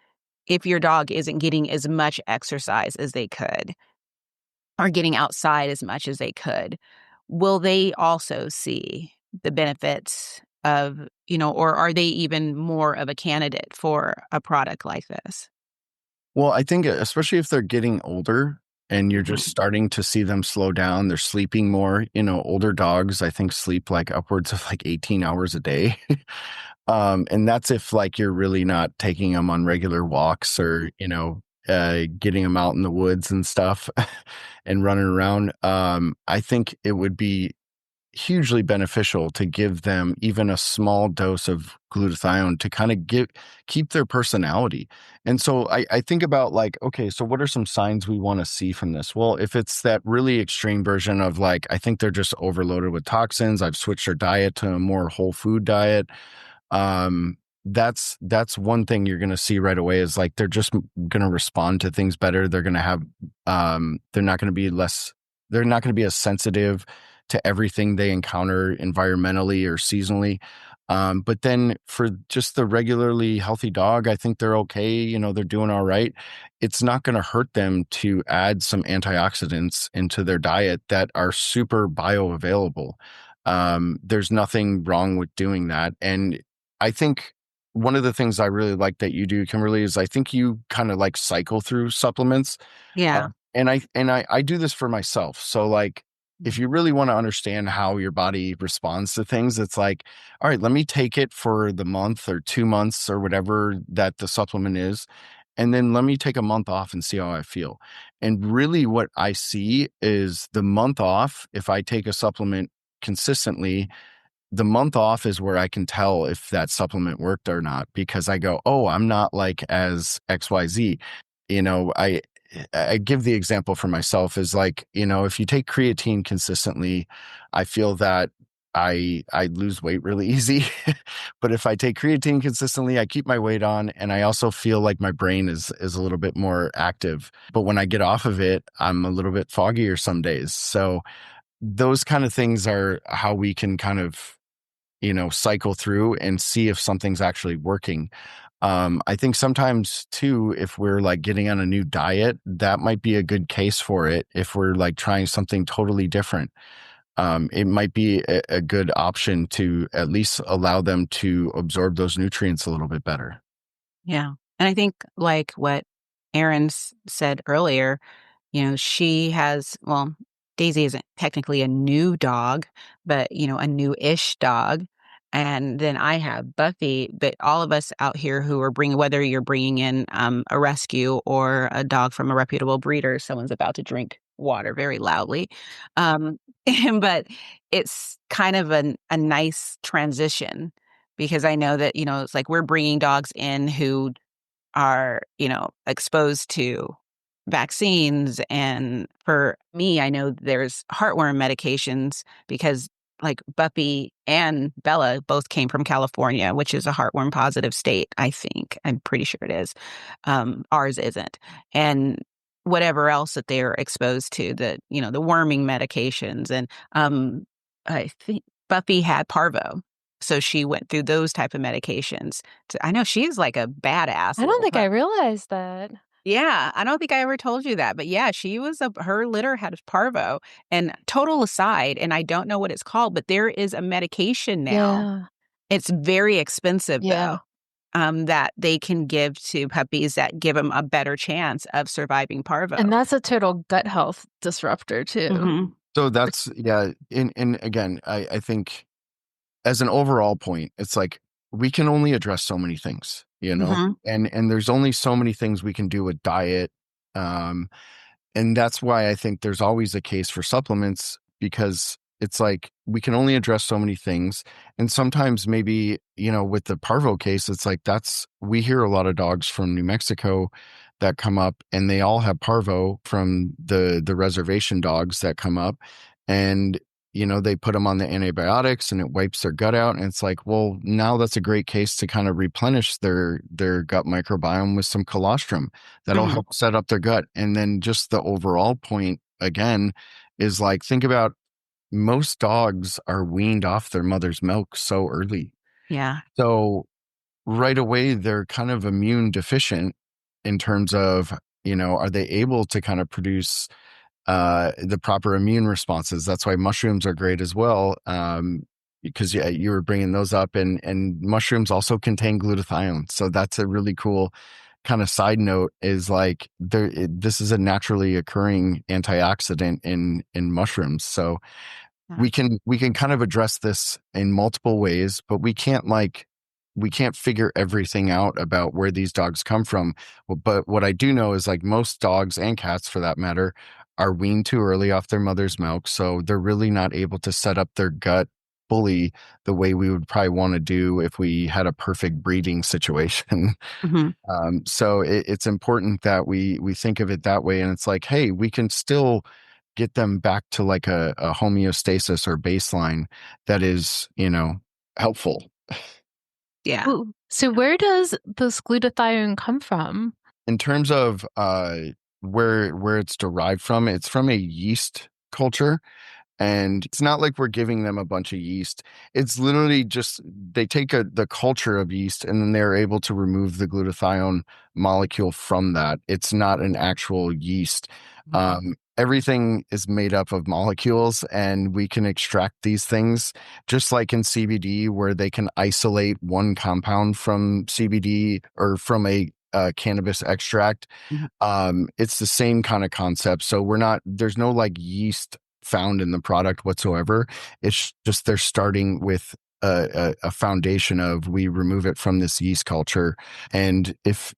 Speaker 1: if your dog isn't getting as much exercise as they could, or getting outside as much as they could, will they also see the benefits of, or are they even more of a candidate for a product like this?
Speaker 3: Well, I think especially if they're getting older, and you're just starting to see them slow down. They're sleeping more. Older dogs, I think, sleep like upwards of like 18 hours a day. And that's if like you're really not taking them on regular walks or, getting them out in the woods and stuff and running around. I think it would be hugely beneficial to give them even a small dose of glutathione to kind of keep their personality. And so I think about like, okay, so what are some signs we want to see from this? Well, if it's that really extreme version of like, I think they're just overloaded with toxins, I've switched their diet to a more whole food diet. That's one thing you're going to see right away is like, they're just going to respond to things better. They're going to have, they're not going to be as sensitive to everything they encounter environmentally or seasonally. But then for just the regularly healthy dog, I think they're okay. They're doing all right. It's not going to hurt them to add some antioxidants into their diet that are super bioavailable. There's nothing wrong with doing that. And I think one of the things I really like that you do, Kimberly, is I think you kind of like cycle through supplements.
Speaker 1: Yeah.
Speaker 3: And I do this for myself. So like, if you really want to understand how your body responds to things, it's like, all right, let me take it for the month or 2 months or whatever that the supplement is. And then let me take a month off and see how I feel. And really what I see is the month off, if I take a supplement consistently, the month off is where I can tell if that supplement worked or not, because I go, oh, I'm not like as XYZ. I give the example for myself is like, if you take creatine consistently, I feel that I lose weight really easy. But if I take creatine consistently, I keep my weight on, and I also feel like my brain is a little bit more active. But when I get off of it, I'm a little bit foggier some days. So those kind of things are how we can kind of, cycle through and see if something's actually working. I think sometimes too, if we're like getting on a new diet, that might be a good case for it. If we're like trying something totally different, it might be a good option to at least allow them to absorb those nutrients a little bit better.
Speaker 1: Yeah. And I think like what Erin said earlier, she has, well, Daisy isn't technically a new dog, but, a new-ish dog. And then I have Buffy, but all of us out here who are whether you're bringing in a rescue or a dog from a reputable breeder, someone's about to drink water very loudly. Um, but it's kind of a nice transition because I know that, it's like we're bringing dogs in who are, exposed to vaccines. And for me, I know there's heartworm medications because like Buffy and Bella both came from California, which is a heartworm positive state, I think. I'm pretty sure it is. Ours isn't. And whatever else that they're exposed to, the worming medications. And I think Buffy had parvo. So she went through those type of medications. So I know she's like a badass.
Speaker 2: I don't think I realized that.
Speaker 1: Yeah, I don't think I ever told you that, but yeah, her litter had parvo. And total aside, and I don't know what it's called, but there is a medication now.
Speaker 2: Yeah.
Speaker 1: It's very expensive
Speaker 2: Yeah.
Speaker 1: though, that they can give to puppies that give them a better chance of surviving parvo.
Speaker 2: And that's a total gut health disruptor too.
Speaker 1: Mhm.
Speaker 3: So that's, yeah. And again, I think as an overall point, it's like we can only address so many things,
Speaker 1: Mhm.
Speaker 3: and there's only so many things we can do with diet. And that's why I think there's always a case for supplements, because it's like we can only address so many things. And sometimes maybe, with the parvo case, it's like we hear a lot of dogs from New Mexico that come up, and they all have parvo from the reservation dogs that come up. And they put them on the antibiotics and it wipes their gut out. And it's like, well, now that's a great case to kind of replenish their gut microbiome with some colostrum that'll help set up their gut. And then just the overall point again is like, think about most dogs are weaned off their mother's milk so early.
Speaker 1: Yeah.
Speaker 3: So right away, they're kind of immune deficient in terms of, are they able to kind of produce the proper immune responses? That's why mushrooms are great as well. Because you were bringing those up, and mushrooms also contain glutathione. So that's a really cool kind of side note is like this is a naturally occurring antioxidant in mushrooms. So
Speaker 1: Yeah.
Speaker 3: we can kind of address this in multiple ways, but we can't figure everything out about where these dogs come from. But what I do know is like most dogs and cats for that matter are weaned too early off their mother's milk, so they're really not able to set up their gut fully the way we would probably want to do if we had a perfect breeding situation.
Speaker 1: Hmm.
Speaker 3: So it's important that we think of it that way, and it's like, hey, we can still get them back to like a homeostasis or baseline that is, helpful.
Speaker 1: Yeah.
Speaker 2: Ooh. So where does this glutathione come from?
Speaker 3: In terms of where it's derived from, it's from a yeast culture. And it's not like we're giving them a bunch of yeast. It's literally just they take the culture of yeast and then they're able to remove the glutathione molecule from that. It's not an actual yeast. Everything is made up of molecules, and we can extract these things just like in CBD, where they can isolate one compound from CBD or from a cannabis extract.
Speaker 1: Mhm.
Speaker 3: It's the same kind of concept. So there's no like yeast found in the product whatsoever. It's just they're starting with a foundation of we remove it from this yeast culture. And if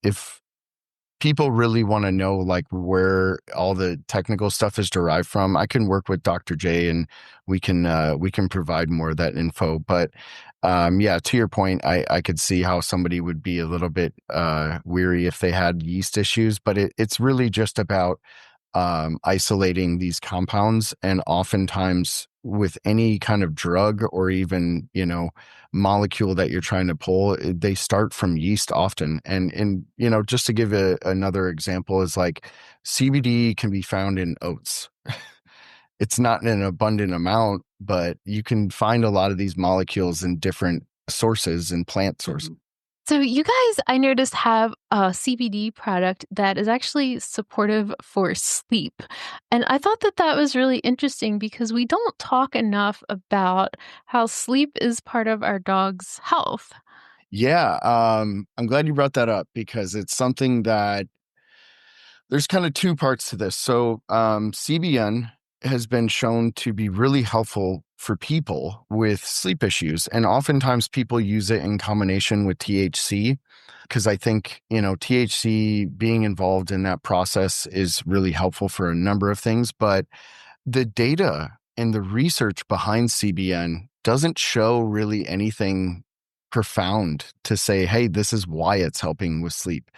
Speaker 3: people really want to know like where all the technical stuff is derived from, I can work with Dr. J and we can provide more of that info. But yeah, to your point, I could see how somebody would be a little bit weary if they had yeast issues, but it's really just about isolating these compounds. And oftentimes with any kind of drug or even, molecule that you're trying to pull, they start from yeast often. And just to give another example is like CBD can be found in oats. It's not in an abundant amount, but you can find a lot of these molecules in different sources and plant sources.
Speaker 1: Mhm.
Speaker 2: So you guys, I noticed, have a CBD product that is actually supportive for sleep. And I thought that that was really interesting because we don't talk enough about how sleep is part of our dog's health.
Speaker 3: Yeah, I'm glad you brought that up because it's something that there's kind of two parts to this. So, CBN has been shown to be really helpful for people with sleep issues. And oftentimes people use it in combination with THC because I think, THC being involved in that process is really helpful for a number of things. But the data and the research behind CBN doesn't show really anything profound to say, hey, this is why it's helping with sleep.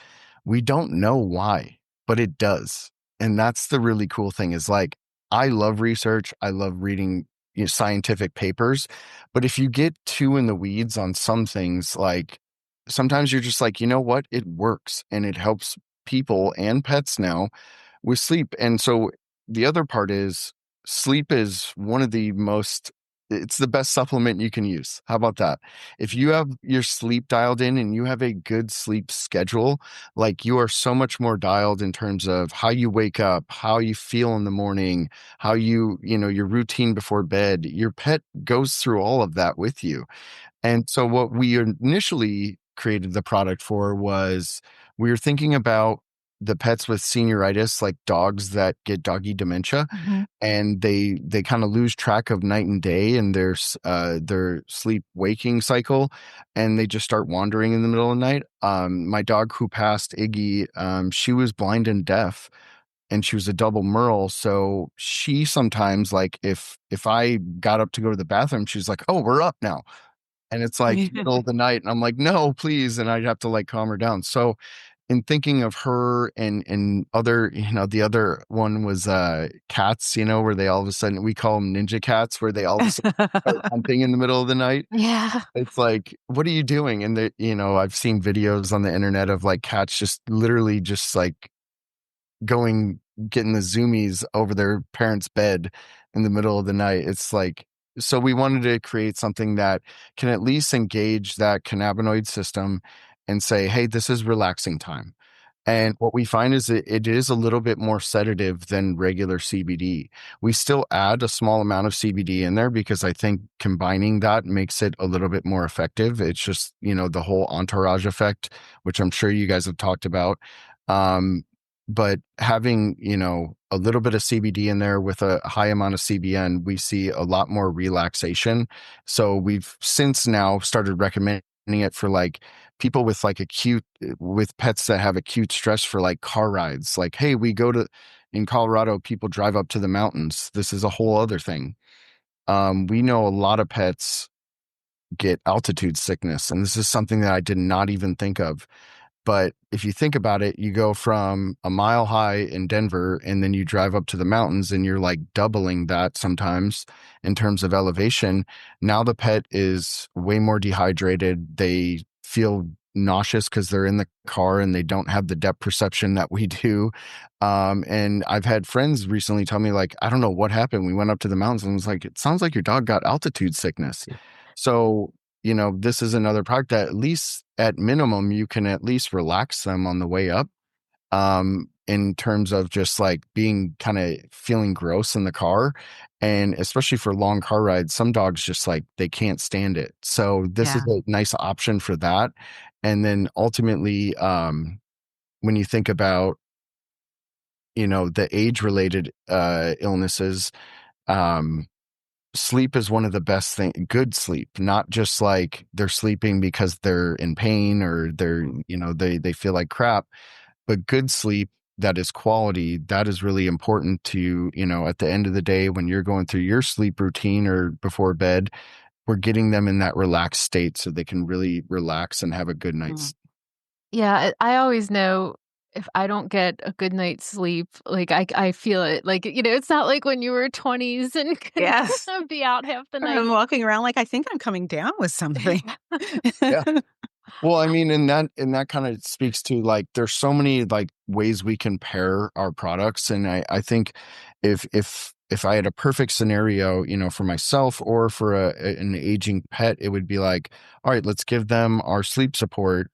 Speaker 3: We don't know why, but it does. And that's the really cool thing is like, I love research. I love reading scientific papers. But if you get too in the weeds on some things, like sometimes you're just like, you know what? It works and it helps people and pets now with sleep. And so the other part is sleep is one of the most it's the best supplement you can use. How about that? If you have your sleep dialed in and you have a good sleep schedule, like you are so much more dialed in terms of how you wake up, how you feel in the morning, how your routine before bed, your pet goes through all of that with you. And so what we initially created the product for was we were thinking about the pets with senioritis, like dogs that get doggy dementia,
Speaker 2: Mhm.
Speaker 3: and they kind of lose track of night and day and their sleep waking cycle, and they just start wandering in the middle of the night. My dog who passed, Iggy, she was blind and deaf, and she was a double merle. So she sometimes like if I got up to go to the bathroom, she's like, "Oh, we're up now." And it's like middle of the night, and I'm like, "No, please." And I'd have to like calm her down. So in thinking of her and other, the other one was cats, where they all of a sudden we call them ninja cats, where they all of a sudden start hunting in the middle of the night.
Speaker 2: Yeah.
Speaker 3: It's like, what are you doing? And I've seen videos on the internet of like cats just literally just like going getting the zoomies over their parents' bed in the middle of the night. It's like, so we wanted to create something that can at least engage that cannabinoid system and say, hey, this is relaxing time. And what we find is that it is a little bit more sedative than regular CBD. We still add a small amount of CBD in there because I think combining that makes it a little bit more effective. It's just, the whole entourage effect, which I'm sure you guys have talked about. But having, a little bit of CBD in there with a high amount of CBN, we see a lot more relaxation. So we've since now started recommending it for like people with like with pets that have acute stress for like car rides. Like, hey, in Colorado, people drive up to the mountains. This is a whole other thing. We know a lot of pets get altitude sickness, and this is something that I did not even think of. But if you think about it, you go from a mile high in Denver and then you drive up to the mountains and you're like doubling that sometimes in terms of elevation. Now the pet is way more dehydrated. They feel nauseous because they're in the car and they don't have the depth perception that we do. And I've had friends recently tell me, like, I don't know what happened. We went up to the mountains and it was like, it sounds like your dog got altitude sickness. So this is another product that at least at minimum, you can at least relax them on the way up. In terms of just like being kind of feeling gross in the car. And especially for long car rides, some dogs just like, they can't stand it. So this is a nice option for that. And then ultimately, when you think about, the age related, illnesses, sleep is one of the best things. Good sleep, not just like they're sleeping because they're in pain or they feel like crap, but good sleep that is quality. That is really important to, at the end of the day, when you're going through your sleep routine or before bed, we're getting them in that relaxed state so they can really relax and have a good night's.
Speaker 2: Yeah, I always know if I don't get a good night's sleep, like I feel it. Like, it's not like when you were 20s and could
Speaker 1: Yes.
Speaker 2: be out half the night.
Speaker 1: I'm walking around like I think I'm coming down with something.
Speaker 3: Yeah. Well, I mean, and that kind of speaks to like there's so many like ways we can pair our products. And I think if I had a perfect scenario, for myself or for an aging pet, it would be like, all right, let's give them our sleep support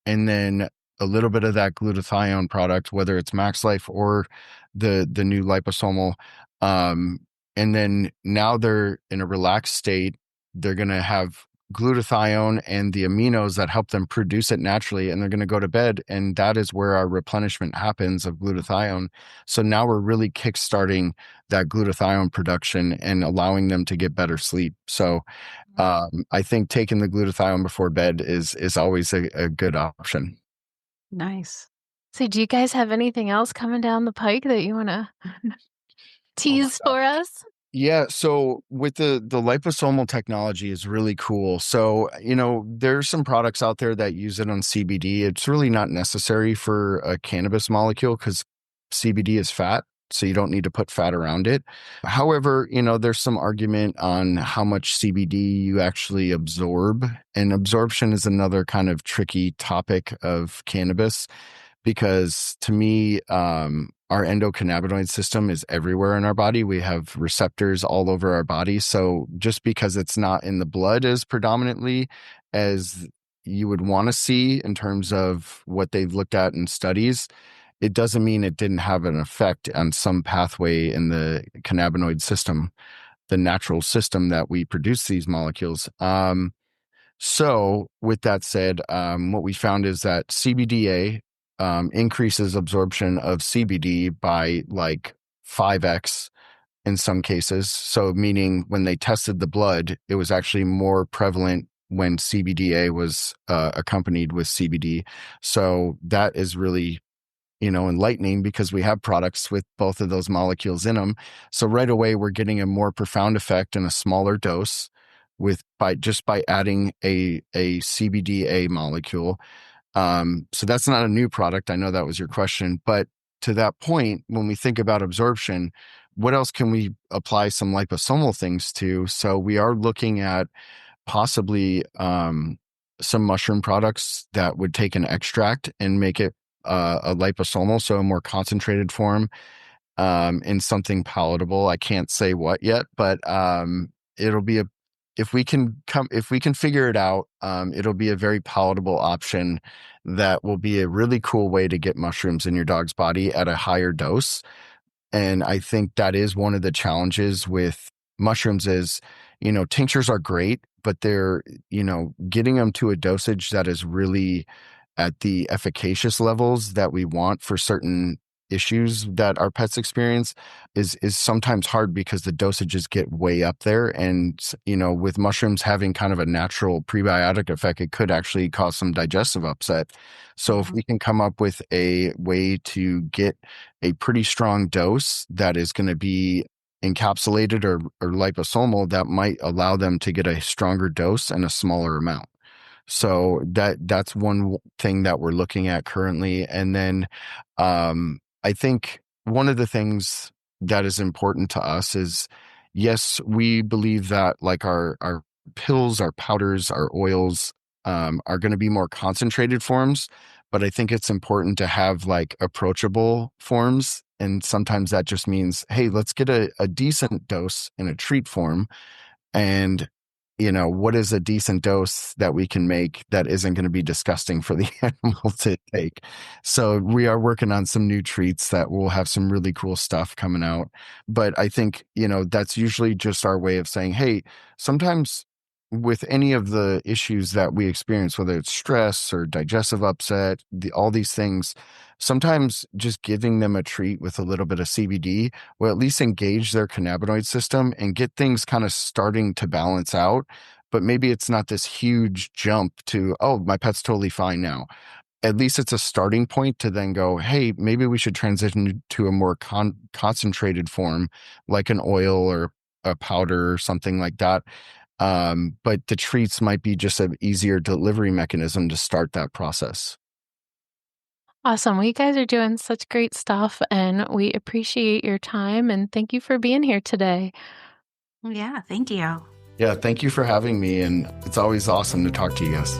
Speaker 3: and then a little bit of that glutathione product, whether it's Max Life or the new liposomal. And then now they're in a relaxed state. They're going to have glutathione and the aminos that help them produce it naturally, and they're going to go to bed. And that is where our replenishment happens of glutathione. So now we're really kickstarting that glutathione production and allowing them to get better sleep. So I think taking the glutathione before bed is always a good option.
Speaker 1: Nice.
Speaker 2: So do you guys have anything else coming down the pike that you want to tease for us?
Speaker 3: Yeah, so with the liposomal technology is really cool. So, there's some products out there that use it on CBD. It's really not necessary for a cannabis molecule because CBD is fat, so you don't need to put fat around it. However, there's some argument on how much CBD you actually absorb, and absorption is another kind of tricky topic of cannabis because to me, our endocannabinoid system is everywhere in our body. We have receptors all over our body. So just because it's not in the blood as predominantly as you would want to see in terms of what they've looked at in studies, it doesn't mean it didn't have an effect on some pathway in the cannabinoid system, the natural system that we produce these molecules. So with that said, what we found is that CBDA increases absorption of CBD by like 5x in some cases. So meaning when they tested the blood, it was actually more prevalent when CBDA was accompanied with CBD. So that is really, enlightening because we have products with both of those molecules in them. So right away, we're getting a more profound effect in a smaller dose by adding a CBDA molecule. So that's not a new product. I know that was your question, but to that point, when we think about absorption, what else can we apply some liposomal things to? So we are looking at possibly some mushroom products that would take an extract and make it a liposomal, so a more concentrated form in something palatable. I can't say what yet, but it'll be if we can figure it out, it'll be a very palatable option that will be a really cool way to get mushrooms in your dog's body at a higher dose. And I think that is one of the challenges with mushrooms is, tinctures are great, but they're, getting them to a dosage that is really at the efficacious levels that we want for certain issues that our pets experience is sometimes hard because the dosages get way up there. And, with mushrooms having kind of a natural prebiotic effect, it could actually cause some digestive upset. So if we can come up with a way to get a pretty strong dose that is going to be encapsulated or liposomal, that might allow them to get a stronger dose and a smaller amount. So that's one thing that we're looking at currently. And then I think one of the things that is important to us is, yes, we believe that like our pills, our powders, our oils are going to be more concentrated forms, but I think it's important to have like approachable forms. And sometimes that just means, hey, let's get a decent dose in a treat form. And what is a decent dose that we can make that isn't going to be disgusting for the animal to take? So we are working on some new treats that will have some really cool stuff coming out. But I think, that's usually just our way of saying, hey, sometimes with any of the issues that we experience, whether it's stress or digestive upset, all these things, sometimes just giving them a treat with a little bit of CBD will at least engage their cannabinoid system and get things kind of starting to balance out. But maybe it's not this huge jump to, oh, my pet's totally fine now. At least it's a starting point to then go, hey, maybe we should transition to a more concentrated form, like an oil or a powder or something like that. But the treats might be just an easier delivery mechanism to start that process.
Speaker 2: Awesome. Well, you guys are doing such great stuff, and we appreciate your time, and thank you for being here today.
Speaker 1: Yeah, thank you.
Speaker 3: Yeah, thank you for having me, and it's always awesome to talk to you guys.